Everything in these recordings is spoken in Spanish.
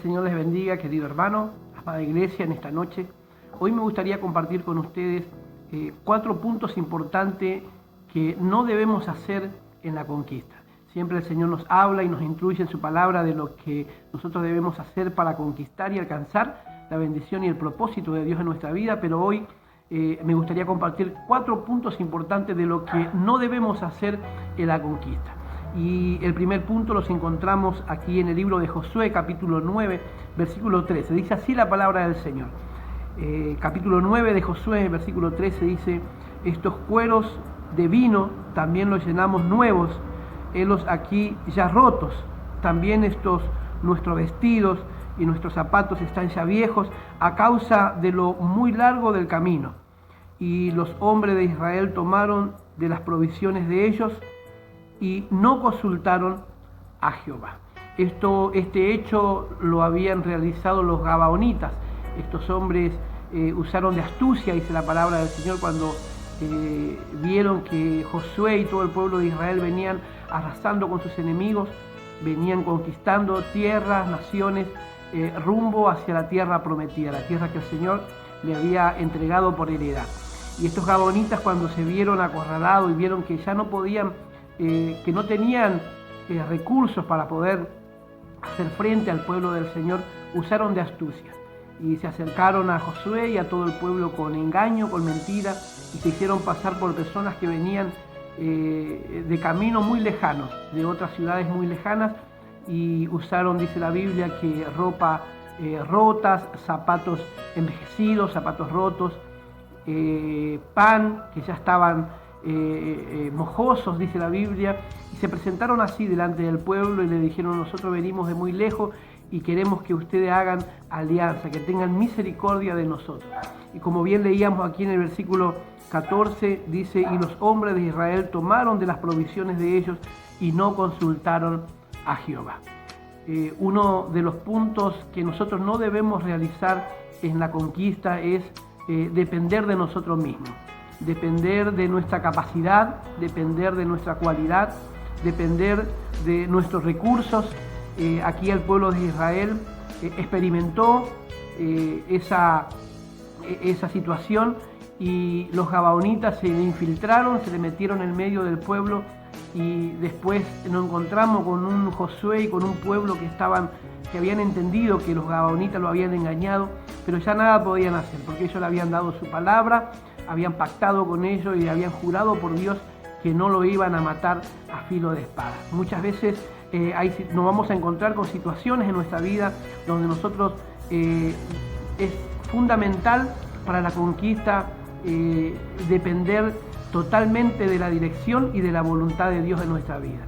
Señor les bendiga, querido hermano, amada iglesia, en esta noche. Hoy me gustaría compartir con ustedes 4 puntos importantes que no debemos hacer en la conquista. Siempre el Señor nos habla y nos instruye en su palabra de lo que nosotros debemos hacer para conquistar y alcanzar la bendición y el propósito de Dios en nuestra vida, pero hoy me gustaría compartir 4 puntos importantes de lo que no debemos hacer en la conquista. Y el primer punto los encontramos aquí en el libro de Josué, capítulo 9, versículo 13. Dice así la palabra del Señor. Capítulo 9 de Josué, versículo 13 dice: estos cueros de vino también los llenamos nuevos, helos aquí ya rotos. También nuestros vestidos y nuestros zapatos están ya viejos a causa de lo muy largo del camino. Y los hombres de Israel tomaron de las provisiones de ellos y no consultaron a Jehová. Este hecho lo habían realizado los gabaonitas. Estos hombres usaron de astucia, dice la palabra del Señor, cuando vieron que Josué y todo el pueblo de Israel venían arrasando con sus enemigos, venían conquistando tierras, naciones, rumbo hacia la tierra prometida, la tierra que el Señor le había entregado por heredad. Y estos gabaonitas, cuando se vieron acorralados y vieron que ya no podían, que no tenían recursos para poder hacer frente al pueblo del Señor, usaron de astucia y se acercaron a Josué y a todo el pueblo con engaño, con mentira, y se hicieron pasar por personas que venían de caminos muy lejanos, de otras ciudades muy lejanas, y usaron, dice la Biblia, que ropa rotas, zapatos envejecidos, zapatos rotos, pan que ya estaban mojosos, dice la Biblia, y se presentaron así delante del pueblo y le dijeron: nosotros venimos de muy lejos y queremos que ustedes hagan alianza, que tengan misericordia de nosotros. Y como bien leíamos aquí en el versículo 14, dice: y los hombres de Israel tomaron de las provisiones de ellos y no consultaron a Jehová. Uno de los puntos que nosotros no debemos realizar en la conquista es depender de nosotros mismos, depender de nuestra capacidad, depender de nuestra cualidad, depender de nuestros recursos. Aquí el pueblo de Israel experimentó esa situación, y los gabaonitas se infiltraron, se le metieron en medio del pueblo, y después nos encontramos con un Josué y con un pueblo que habían entendido que los gabaonitas lo habían engañado, pero ya nada podían hacer, porque ellos le habían dado su palabra, habían pactado con ellos y habían jurado por Dios que no lo iban a matar a filo de espada. Muchas veces nos vamos a encontrar con situaciones en nuestra vida donde nosotros es fundamental para la conquista depender totalmente de la dirección y de la voluntad de Dios en nuestra vida.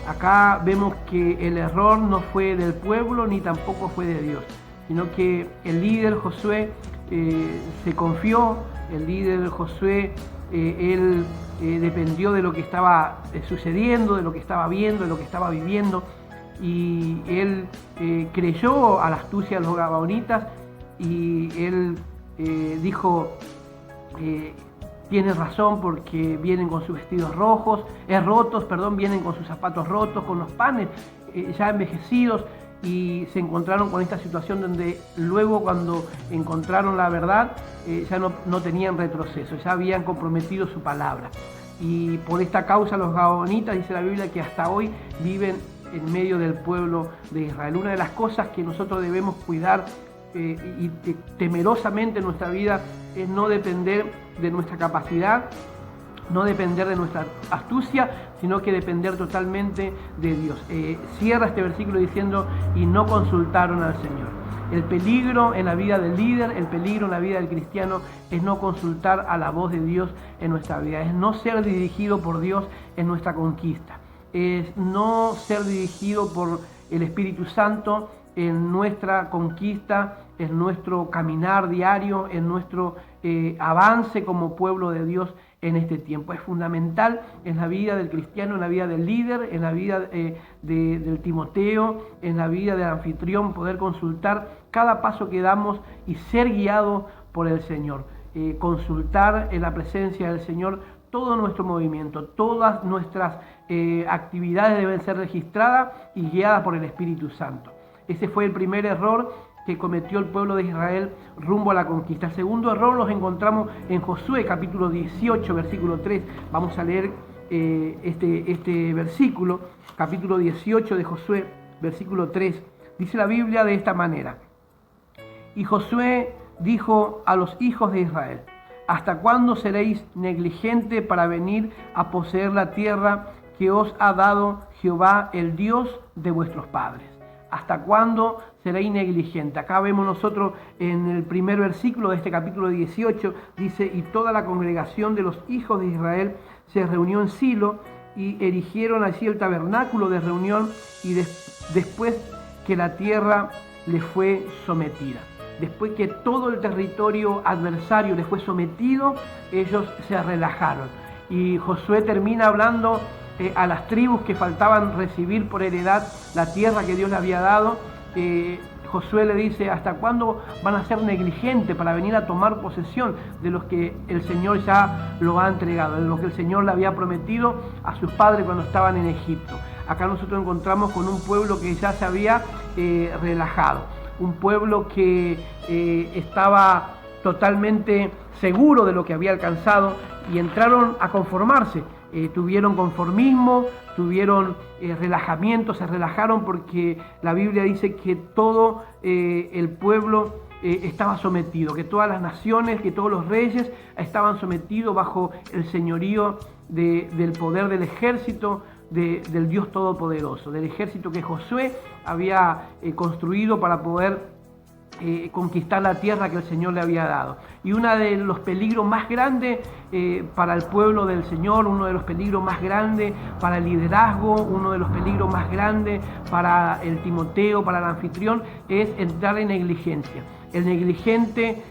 Acá vemos que el error no fue del pueblo ni tampoco fue de Dios, sino que el líder Josué se confió, el líder Josué él dependió de lo que estaba sucediendo, de lo que estaba viendo, de lo que estaba viviendo, y él creyó a la astucia de los gabaonitas, y él dijo: tienes razón, porque vienen con sus vestidos rotos, vienen con sus zapatos rotos, con los panes ya envejecidos, y se encontraron con esta situación donde luego, cuando encontraron la verdad, ya no tenían retroceso, ya habían comprometido su palabra. Y por esta causa los gabaonitas, dice la Biblia, que hasta hoy viven en medio del pueblo de Israel. Una de las cosas que nosotros debemos cuidar y temerosamente en nuestra vida es no depender de nuestra capacidad, no depender de nuestra astucia, sino que depender totalmente de Dios. Cierra este versículo diciendo: y no consultaron al Señor. El peligro en la vida del líder, el peligro en la vida del cristiano, es no consultar a la voz de Dios en nuestra vida, es no ser dirigido por Dios en nuestra conquista, es no ser dirigido por el Espíritu Santo en nuestra conquista, en nuestro caminar diario, en nuestro avance como pueblo de Dios en este tiempo. Es fundamental en la vida del cristiano, en la vida del líder, en la vida del Timoteo, en la vida del anfitrión, poder consultar cada paso que damos y ser guiado por el Señor. Consultar en la presencia del Señor todo nuestro movimiento, todas nuestras actividades deben ser registradas y guiadas por el Espíritu Santo. Ese fue el primer error que cometió el pueblo de Israel rumbo a la conquista. El segundo error los encontramos en Josué capítulo 18, versículo 3. Vamos a leer este versículo, capítulo 18 de Josué, versículo 3. Dice la Biblia de esta manera: y Josué dijo a los hijos de Israel: ¿hasta cuándo seréis negligentes para venir a poseer la tierra que os ha dado Jehová, el Dios de vuestros padres? ¿Hasta cuándo seréis negligentes? Acá vemos nosotros en el primer versículo de este capítulo 18, dice: y toda la congregación de los hijos de Israel se reunió en Silo y erigieron allí el tabernáculo de reunión, y después que la tierra les fue sometida. Después que todo el territorio adversario les fue sometido, ellos se relajaron. Y Josué termina hablando a las tribus que faltaban recibir por heredad la tierra que Dios le había dado. Josué le dice: ¿hasta cuándo van a ser negligentes para venir a tomar posesión de los que el Señor ya lo ha entregado, de lo que el Señor le había prometido a sus padres cuando estaban en Egipto? Acá nosotros encontramos con un pueblo que ya se había relajado, un pueblo que estaba totalmente seguro de lo que había alcanzado, y entraron a conformarse. Tuvieron conformismo, tuvieron relajamiento, se relajaron porque la Biblia dice que todo el pueblo estaba sometido, que todas las naciones, que todos los reyes estaban sometidos bajo el señorío del poder del ejército del Dios Todopoderoso, del ejército que Josué había construido para poder conquistar la tierra que el Señor le había dado. Y uno de los peligros más grandes para el pueblo del Señor, uno de los peligros más grandes para el liderazgo, uno de los peligros más grandes para el Timoteo, para el anfitrión, es entrar en negligencia. El negligente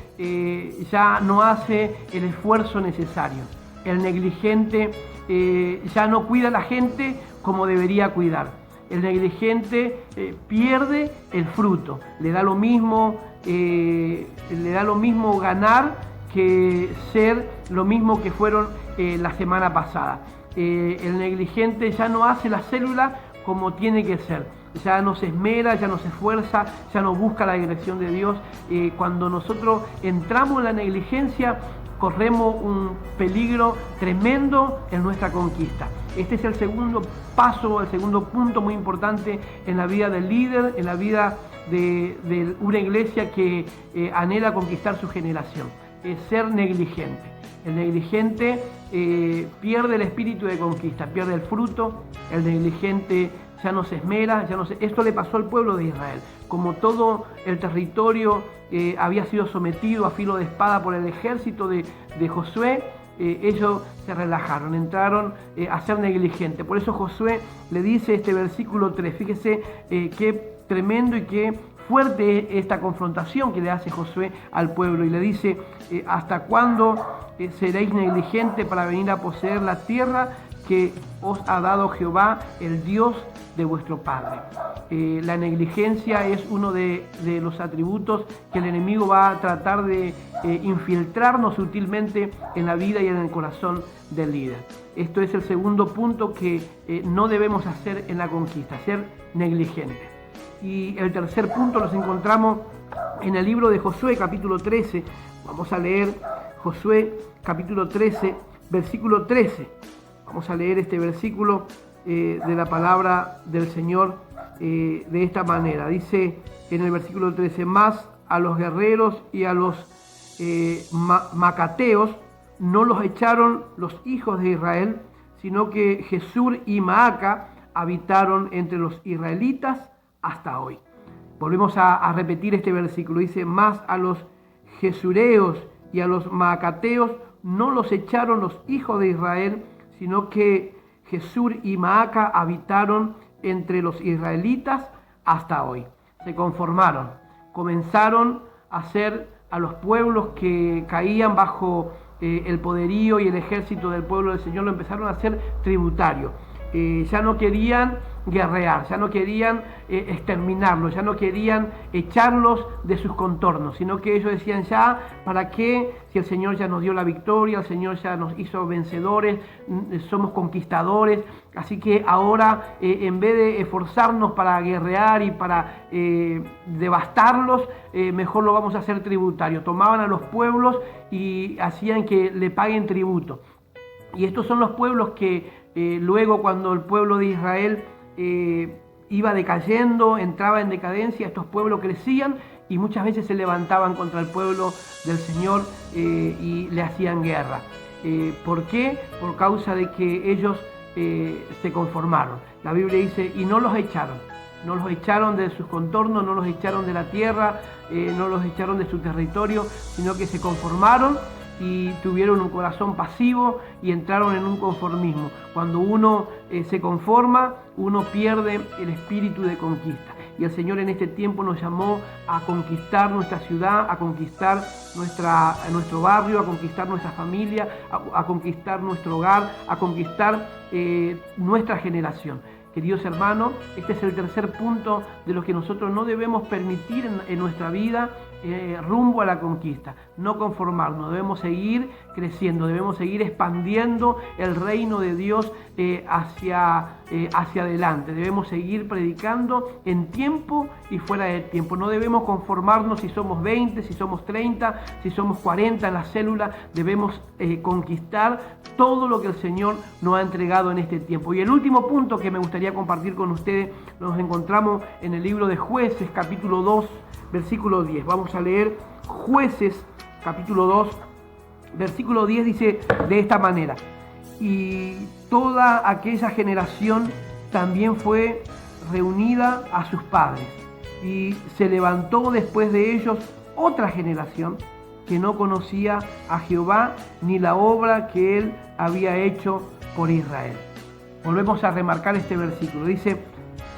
ya no hace el esfuerzo necesario. El negligente ya no cuida a la gente como debería cuidar. El negligente pierde el fruto. Le da lo mismo ganar que ser lo mismo que fueron la semana pasada. El negligente ya no hace la célula como tiene que ser. Ya no se esmera, ya no se esfuerza, ya no busca la dirección de Dios. Cuando nosotros entramos en la negligencia, corremos un peligro tremendo en nuestra conquista. Este es el segundo paso, el segundo punto muy importante en la vida del líder, en la vida de una iglesia que anhela conquistar su generación. Es ser negligente. El negligente pierde el espíritu de conquista, pierde el fruto. El negligente ya no se esmera, Esto le pasó al pueblo de Israel. Como todo el territorio había sido sometido a filo de espada por el ejército de Josué, ellos se relajaron, entraron a ser negligentes. Por eso Josué le dice este versículo 3, fíjese qué tremendo y qué fuerte esta confrontación que le hace Josué al pueblo, y le dice: ¿hasta cuándo seréis negligentes para venir a poseer la tierra que os ha dado Jehová, el Dios de vuestro Padre? La negligencia es uno de los atributos que el enemigo va a tratar de infiltrarnos sutilmente en la vida y en el corazón del líder. Esto es el segundo punto que no debemos hacer en la conquista, ser negligentes. Y el tercer punto los encontramos en el libro de Josué, capítulo 13. Vamos a leer Josué, capítulo 13, versículo 13. Vamos a leer este versículo de la palabra del Señor de esta manera. Dice en el versículo 13: más a los guerreros y a los macateos no los echaron los hijos de Israel, sino que Jesur y Maaca habitaron entre los israelitas hasta hoy. Volvemos a repetir este versículo. Dice: más a los jesureos y a los maacateos no los echaron los hijos de Israel, sino que Jesur y Maaca habitaron entre los israelitas hasta hoy. Se conformaron, comenzaron a ser a los pueblos que caían bajo el poderío y el ejército del pueblo del Señor, lo empezaron a hacer tributario. ya no querían guerrear, ya no querían exterminarlos, ya no querían echarlos de sus contornos, sino que ellos decían: ya, ¿para qué? Si el Señor ya nos dio la victoria, el Señor ya nos hizo vencedores, somos conquistadores, así que ahora en vez de esforzarnos para guerrear y para devastarlos, mejor lo vamos a hacer tributario. Tomaban a los pueblos y hacían que le paguen tributo. Y estos son los pueblos que luego, cuando el pueblo de Israel iba decayendo, entraba en decadencia, estos pueblos crecían y muchas veces se levantaban contra el pueblo del Señor y le hacían guerra. ¿Por qué? Por causa de que ellos se conformaron. La Biblia dice: y no los echaron. No los echaron de sus contornos, no los echaron de la tierra, no los echaron de su territorio, sino que se conformaron y tuvieron un corazón pasivo y entraron en un conformismo. Cuando uno se conforma, uno pierde el espíritu de conquista. Y el Señor en este tiempo nos llamó a conquistar nuestra ciudad, a conquistar nuestro barrio, a conquistar nuestra familia, a conquistar nuestro hogar, a conquistar nuestra generación. Queridos hermanos, este es el tercer punto de lo que nosotros no debemos permitir en nuestra vida rumbo a la conquista. No conformarnos, debemos seguir creciendo, debemos seguir expandiendo el reino de Dios hacia adelante. Debemos seguir predicando en tiempo y fuera de tiempo. No debemos conformarnos si somos 20, si somos 30, si somos 40 en la célula. Debemos conquistar todo lo que el Señor nos ha entregado en este tiempo. Y el último punto que me gustaría compartir con ustedes, nos encontramos en el libro de Jueces, capítulo 2, versículo 10. Vamos a leer Jueces, capítulo 2, versículo 10, dice de esta manera: y toda aquella generación también fue reunida a sus padres, y se levantó después de ellos otra generación que no conocía a Jehová ni la obra que él había hecho por Israel. Volvemos a remarcar este versículo. Dice: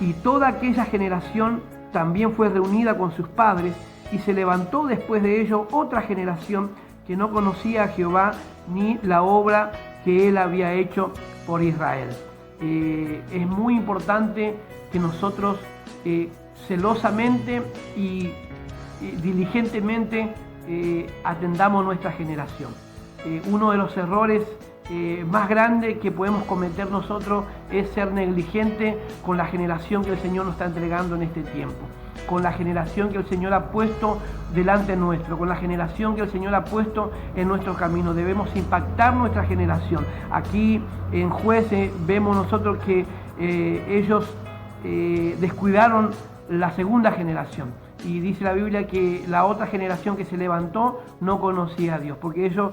y toda aquella generación también fue reunida con sus padres, y se levantó después de ellos otra generación que no conocía a Jehová ni la obra que él había hecho por Israel. Es muy importante que nosotros celosamente y diligentemente atendamos nuestra generación. Uno de los errores más grande que podemos cometer nosotros es ser negligente con la generación que el Señor nos está entregando en este tiempo, con la generación que el Señor ha puesto delante nuestro, con la generación que el Señor ha puesto en nuestro camino. Debemos impactar nuestra generación. Aquí en Jueces vemos nosotros que ellos descuidaron la segunda generación. Y dice la Biblia que la otra generación que se levantó no conocía a Dios, porque ellos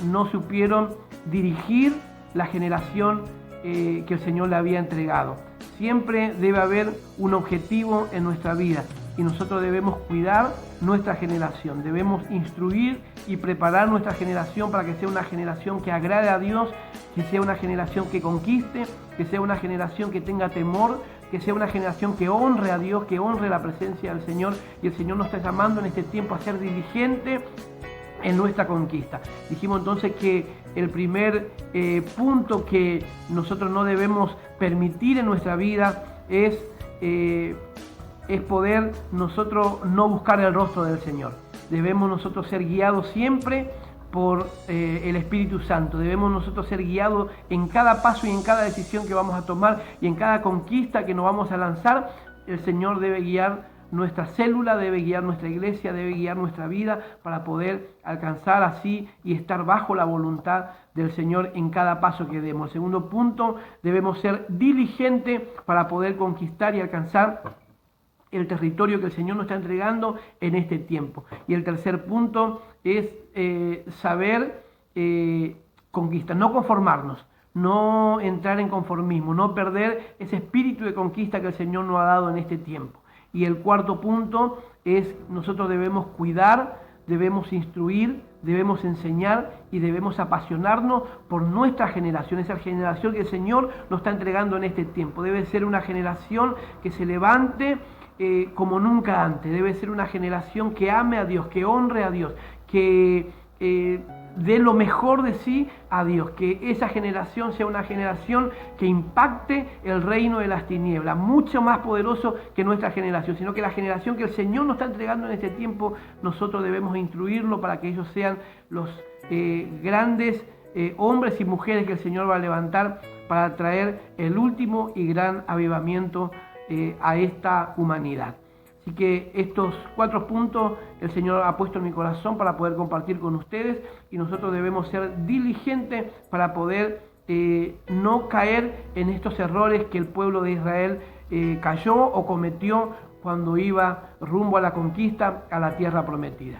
no supieron dirigir la generación que el Señor le había entregado. Siempre debe haber un objetivo en nuestra vida y nosotros debemos cuidar nuestra generación, debemos instruir y preparar nuestra generación para que sea una generación que agrade a Dios, que sea una generación que conquiste, que sea una generación que tenga temor, que sea una generación que honre a Dios, que honre la presencia del Señor. Y el Señor nos está llamando en este tiempo a ser diligente en nuestra conquista. Dijimos entonces que el primer punto que nosotros no debemos permitir en nuestra vida es poder nosotros no buscar el rostro del Señor. Debemos nosotros ser guiados siempre por el Espíritu Santo. Debemos nosotros ser guiados en cada paso y en cada decisión que vamos a tomar y en cada conquista que nos vamos a lanzar. El Señor debe guiar nuestra célula, debe guiar nuestra iglesia, debe guiar nuestra vida para poder alcanzar así y estar bajo la voluntad del Señor en cada paso que demos. El segundo punto, debemos ser diligentes para poder conquistar y alcanzar el territorio que el Señor nos está entregando en este tiempo. Y el tercer punto es saber conquistar, no conformarnos, no entrar en conformismo, no perder ese espíritu de conquista que el Señor nos ha dado en este tiempo. Y el cuarto punto es: nosotros debemos cuidar, debemos instruir, debemos enseñar y debemos apasionarnos por nuestra generación, esa generación que el Señor nos está entregando en este tiempo. Debe ser una generación que se levante como nunca antes. Debe ser una generación que ame a Dios, que honre a Dios, que dé lo mejor de sí a Dios, que esa generación sea una generación que impacte el reino de las tinieblas, mucho más poderoso que nuestra generación, sino que la generación que el Señor nos está entregando en este tiempo, nosotros debemos instruirlo para que ellos sean los grandes hombres y mujeres que el Señor va a levantar para traer el último y gran avivamiento a esta humanidad. Así que estos 4 puntos el Señor ha puesto en mi corazón para poder compartir con ustedes, y nosotros debemos ser diligentes para poder no caer en estos errores que el pueblo de Israel cayó o cometió cuando iba rumbo a la conquista, a la tierra prometida.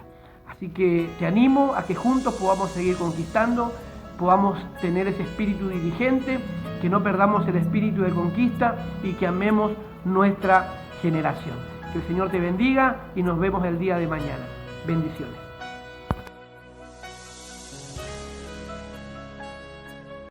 Así que te animo a que juntos podamos seguir conquistando, podamos tener ese espíritu diligente, que no perdamos el espíritu de conquista y que amemos nuestra generación. Que el Señor te bendiga y nos vemos el día de mañana. Bendiciones.